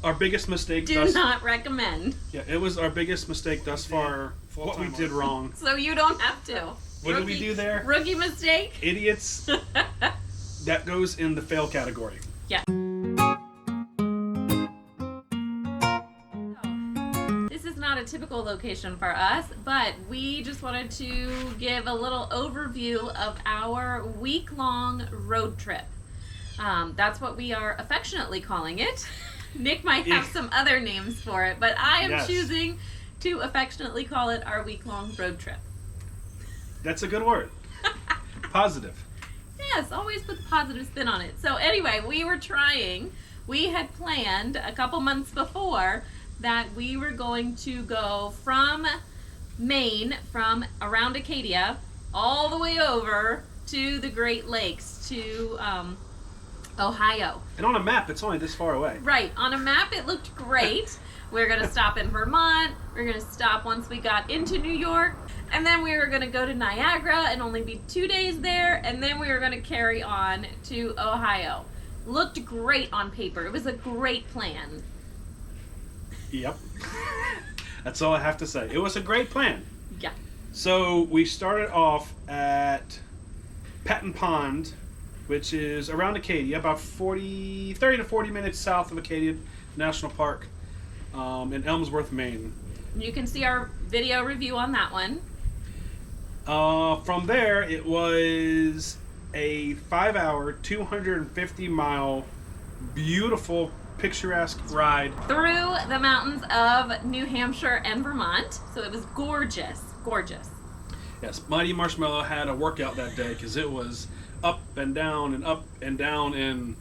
our biggest mistake. Do not recommend. Yeah, it was our biggest mistake thus far. What we did wrong. So you don't have to. What did we do there? Rookie mistake. Idiots. That goes in the fail category. Yeah. This is not a typical location for us, but we just wanted to give a little overview of our week-long road trip. That's what we are affectionately calling it. Nick might have some other names for it, but I am choosing to affectionately call it our week-long road trip. That's a good word. Positive. Yes, always put the positive spin on it. So anyway, we had planned a couple months before that we were going to go from Maine, from around Acadia, all the way over to the Great Lakes, to Ohio. And on a map, it's only this far away. Right. On a map, it looked great. We're going to stop in Vermont. We're going to stop once we got into New York. And then we were going to go to Niagara and only be 2 days there. And then we were going to carry on to Ohio. Looked great on paper. It was a great plan. Yep. That's all I have to say. It was a great plan. Yeah. So we started off at Patton Pond, which is around Acadia, about 30 to 40 minutes south of Acadia National Park in Elmsworth, Maine. You can see our video review on that one. From there, it was a 5-hour, 250-mile, beautiful, picturesque ride through the mountains of New Hampshire and Vermont. So it was gorgeous, gorgeous. Yes, Mighty Marshmallow had a workout that day because it was up and down and up and down, and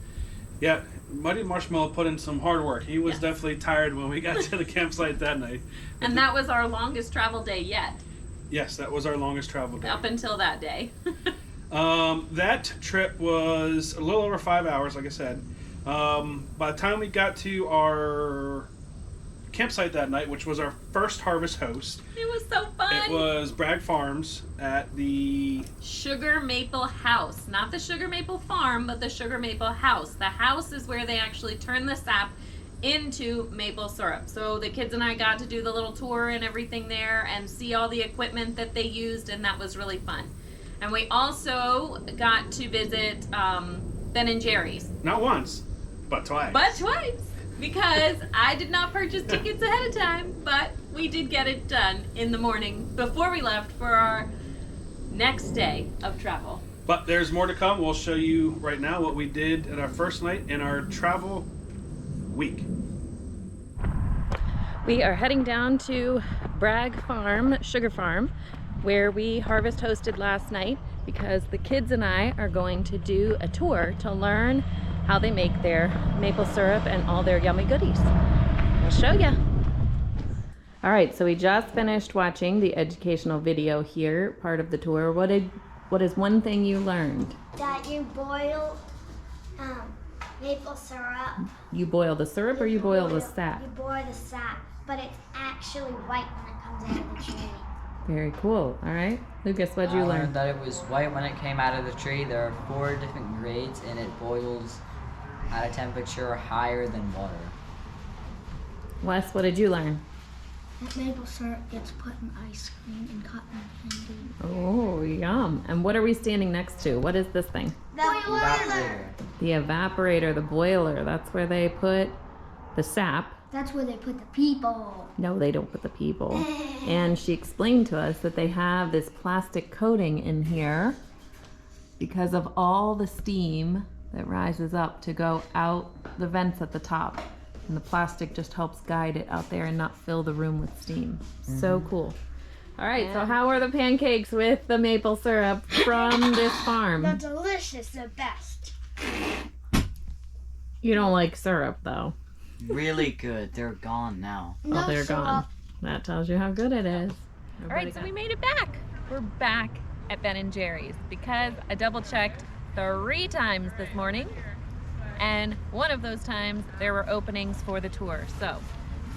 yeah, Mighty Marshmallow put in some hard work. He was definitely tired when we got to the campsite that night. And that was our longest travel day yet. Yes, that was our longest travel day. Up until that day. That trip was a little over 5 hours, like I said. By the time we got to our campsite that night, which was our first Harvest Host. It was so fun. It was Bragg Farms at the Sugar Maple House. Not the Sugar Maple Farm, but the Sugar Maple House. The house is where they actually turn the sap into maple syrup. So the kids and I got to do the little tour and everything there and see all the equipment that they used, and that was really fun. And we also got to visit Ben & Jerry's. Not once, but twice. But twice. Because I did not purchase tickets ahead of time, but we did get it done in the morning before we left for our next day of travel. But there's more to come. We'll show you right now what we did at our first night in our travel week. We are heading down to Bragg Farm, Sugar Farm, where we Harvest hosted last night because the kids and I are going to do a tour to learn how they make their maple syrup and all their yummy goodies. I'll show ya. All right, so we just finished watching the educational video here, part of the tour. What is one thing you learned? That you boil maple syrup. You boil the syrup or you boil the sap? You boil the sap, but it's actually white when it comes out of the tree. Very cool. All right, Lucas, what'd you I learn? learned that it was white when it came out of the tree. There are 4 different grades, and it boils at a temperature higher than water. Wes, what did you learn? That maple syrup gets put in ice cream and cotton candy. Oh, yum. And what are we standing next to? What is this thing? The Evaporator. The evaporator, the boiler. That's where they put the sap. That's where they put the people. No, they don't put the people. And she explained to us that they have this plastic coating in here because of all the steam that rises up to go out the vents at the top. And the plastic just helps guide it out there and not fill the room with steam. So cool. All right, so how are the pancakes with the maple syrup from this farm? They're delicious, the best. You don't like syrup, though. Really good. They're gone now. Oh, they're syrup. gone. That tells you how good it is. All right, so we made it back. We're back at Ben & Jerry's because I double-checked 3 times this morning, and one of those times there were openings for the tour. So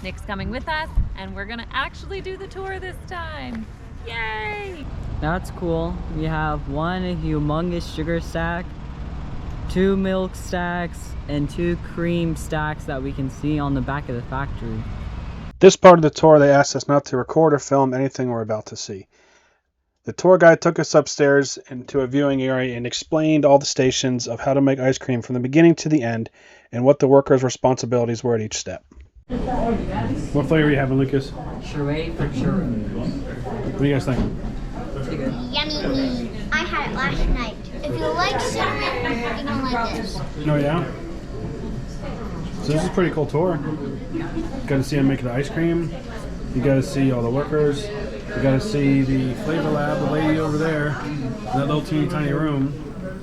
Nick's coming with us, and we're gonna actually do the tour this time. Yay! That's cool. We have one humongous sugar sack, 2 milk stacks and 2 cream stacks that we can see on the back of the factory. This part of the tour, they asked us not to record or film anything we're about to see. The tour guide took us upstairs into a viewing area and explained all the stations of how to make ice cream from the beginning to the end and what the workers' responsibilities were at each step. What flavor are you having, Lucas? Charade for sure. What do you guys think? Pretty good. Yummy. I had it last night. If you like cinnamon, you're gonna like this. Oh yeah? So this is a pretty cool tour. You got to see them making the ice cream. You got to see all the workers. You got to see the flavor lab, the lady over there, in that little teeny tiny room.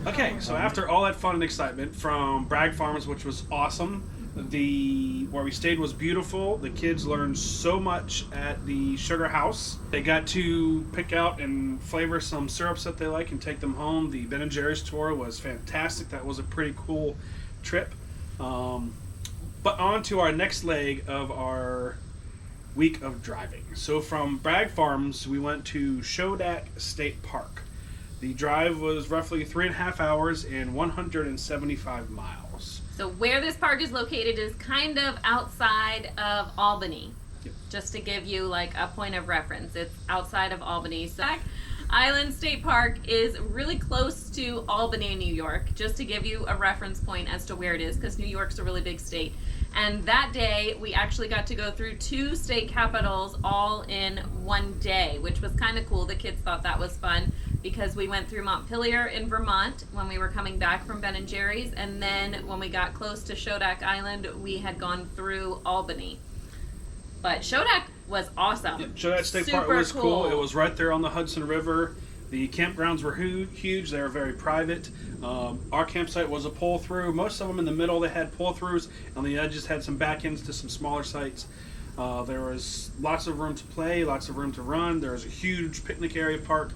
Okay, so after all that fun and excitement from Bragg Farms, which was awesome, where we stayed was beautiful. The kids learned so much at the sugar house. They got to pick out and flavor some syrups that they like and take them home. The Ben & Jerry's tour was fantastic. That was a pretty cool trip. But on to our next leg of our week of driving. So from Bragg Farms, we went to Shodak State Park. The drive was roughly 3.5 hours and 175 miles. So where this park is located is kind of outside of Albany. Yep. Just to give you like a point of reference, it's outside of Albany. So Island State Park is really close to Albany, New York, just to give you a reference point as to where it is, because New York's a really big state. And that day, we actually got to go through 2 state capitals all in one day, which was kind of cool. The kids thought that was fun because we went through Montpelier in Vermont when we were coming back from Ben & Jerry's, and then when we got close to Shodak Island, we had gone through Albany. But Shodak was awesome. Yeah, Shodak State Park was cool. It was right there on the Hudson River. The campgrounds were huge. They were very private. Our campsite was a pull-through. Most of them in the middle, they had pull-throughs. On the edges had some back ends to some smaller sites. There was lots of room to play, lots of room to run. There was a huge picnic area park.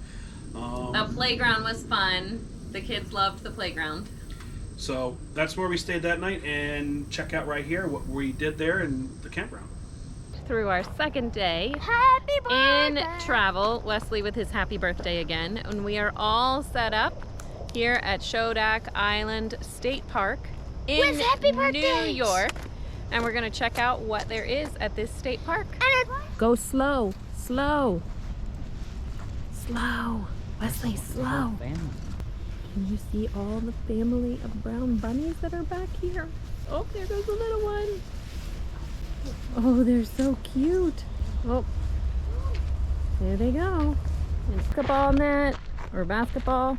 The playground was fun. The kids loved the playground. So that's where we stayed that night, and check out right here what we did there in the campground. Through our second day Happy birthday! in travel, Wesley with his happy birthday again, and we are all set up here at Shodak Island State Park in With happy New birthdays! York, and we're gonna check out what there is at this state park. And Go slow, slow, slow, Wesley, slow. Can you see all the family of brown bunnies that are back here? Oh, there goes the little one. Oh, they're so cute. Oh, there they go. Basketball net or basketball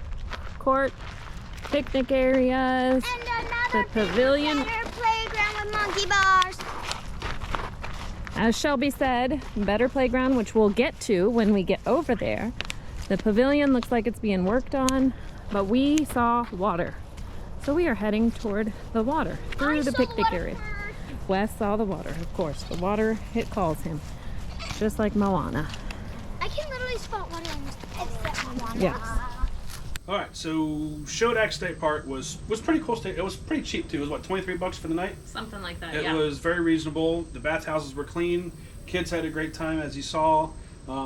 court, picnic areas, the pavilion. playground with monkey bars. As Shelby said, better playground, which we'll get to when we get over there. The pavilion looks like it's being worked on, but we saw water. So we are heading toward the water through the picnic area. Wes saw the water, of course. The water, it calls him. Just like Moana. I can literally spot water on this except Moana. Yes. All right, so Shodak State Park was pretty cool. It was pretty cheap too. It was what, $23 for the night? Something like that, It yeah. was very reasonable. The bathhouses were clean. Kids had a great time, as you saw,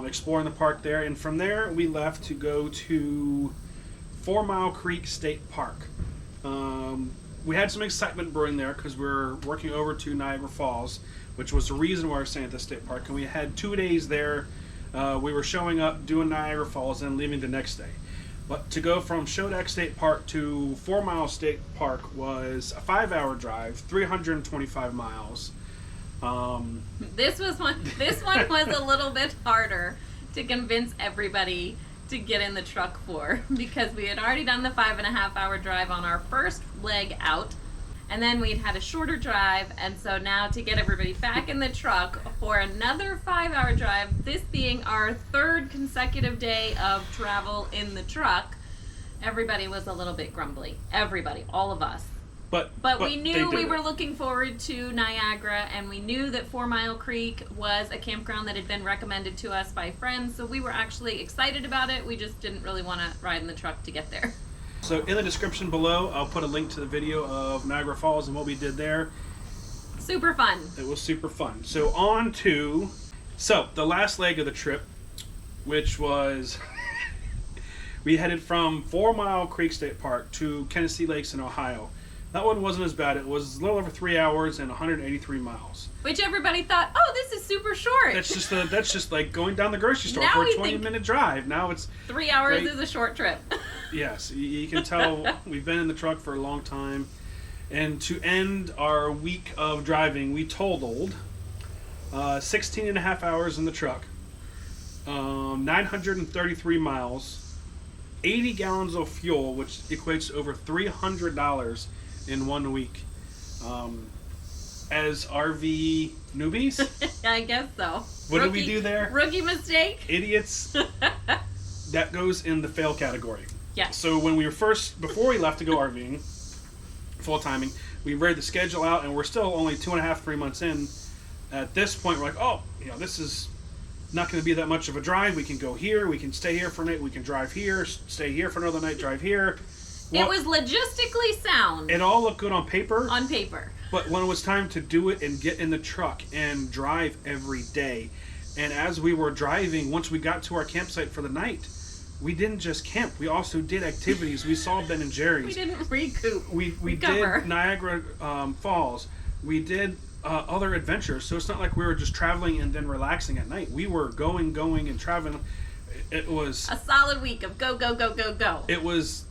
exploring the park there. And from there, we left to go to 4 Mile Creek State Park. We had some excitement brewing there because we were working over to Niagara Falls, which was the reason why we were staying at the state park. And we had 2 days there. We were showing up, doing Niagara Falls, and leaving the next day. But to go from Shodak State Park to 4 Mile State Park was a 5-hour drive, 325 miles. This one was a little bit harder to convince everybody to get in the truck for, because we had already done the 5.5-hour drive on our first leg out, and then we'd had a shorter drive, and so now to get everybody back in the truck for another 5-hour drive, this being our 3rd consecutive day of travel in the truck, everybody was a little bit grumbly. Everybody, all of us. But we knew we were looking forward to Niagara, and we knew that 4 Mile Creek was a campground that had been recommended to us by friends, so we were actually excited about it. We just didn't really want to ride in the truck to get there. So in the description below, I'll put a link to the video of Niagara Falls and what we did there. Super fun. It was super fun. So on to the last leg of the trip, which was We headed from 4 Mile Creek State Park to Tennessee Lakes in Ohio. That one wasn't as bad. It was a little over 3 hours and 183 miles. Which everybody thought, oh, this is super short. That's just like going down the grocery store Now for we a 20-minute drive. Now it's 3 hours great. is a short trip. Yes, you can tell we've been in the truck for a long time. And to end our week of driving, we totaled 16 and a half hours in the truck, 933 miles, 80 gallons of fuel, which equates to over $300 in 1 week. As RV newbies, I guess so. What did we do there? Rookie mistake. Idiots. That goes in the fail category. Yeah. So when we were before we left to go RVing, full timing, we read the schedule out, and we're still only 2.5, 3 months in. At this point, we're like, oh, this is not going to be that much of a drive. We can go here, we can stay here for a night, we can drive here, stay here for another night, drive here. Well, it was logistically sound. It all looked good on paper. On paper. But when it was time to do it and get in the truck and drive every day, and as we were driving, once we got to our campsite for the night, we didn't just camp. We also did activities. We saw Ben and Jerry's. We didn't recoup. We did Niagara Falls. We did other adventures. So it's not like we were just traveling and then relaxing at night. We were going, and traveling. It was a solid week of go. It was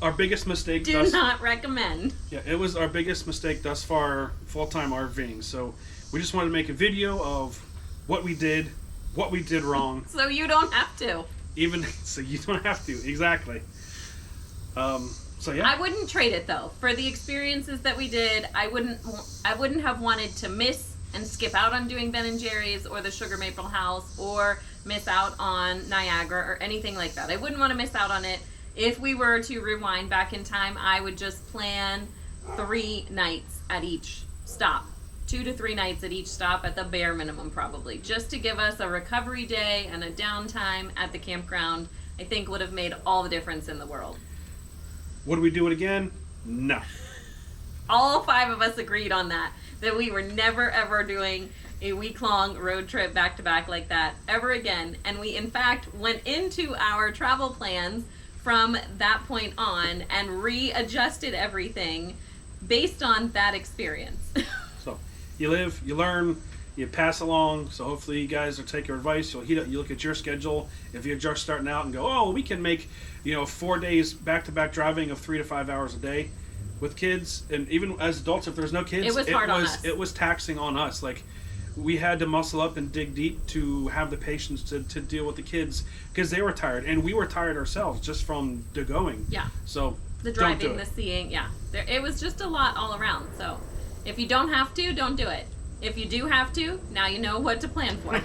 our biggest mistake. Do not recommend. Yeah, it was our biggest mistake thus far, full-time RVing. So we just wanted to make a video of what we did wrong. So you don't have to. So you don't have to, exactly. So yeah. I wouldn't trade it though. For the experiences that we did, I wouldn't have wanted to miss and skip out on doing Ben and Jerry's or the Sugar Maple House or miss out on Niagara or anything like that. I wouldn't want to miss out on it. If we were to rewind back in time, I would just plan 3 nights at each stop. 2 to 3 nights at each stop at the bare minimum, probably, just to give us a recovery day and a downtime at the campground. I think would have made all the difference in the world. Would we do it again? No. All 5 of us agreed on that we were never ever doing a week-long road trip back-to-back like that ever again. And we, in fact, went into our travel plans from that point on and readjusted everything based on that experience. So you live, you learn, you pass along. So hopefully you guys will take your advice. You look at your schedule. If you're just starting out and go, oh, we can make 4 days back-to-back driving of 3 to 5 hours a day with kids, and even as adults, if there's no kids, it was hard on us. It was taxing on us. Like, we had to muscle up and dig deep to have the patience to deal with the kids because they were tired, and we were tired ourselves just from the going. Yeah. So the driving, the seeing, yeah. It was just a lot all around. So if you don't have to, don't do it. If you do have to, now you know what to plan for.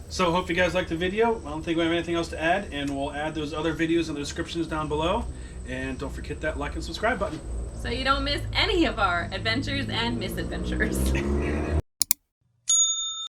So hope you guys liked the video. I don't think we have anything else to add, and we'll add those other videos in the descriptions down below. And don't forget that like and subscribe button. So you don't miss any of our adventures and misadventures.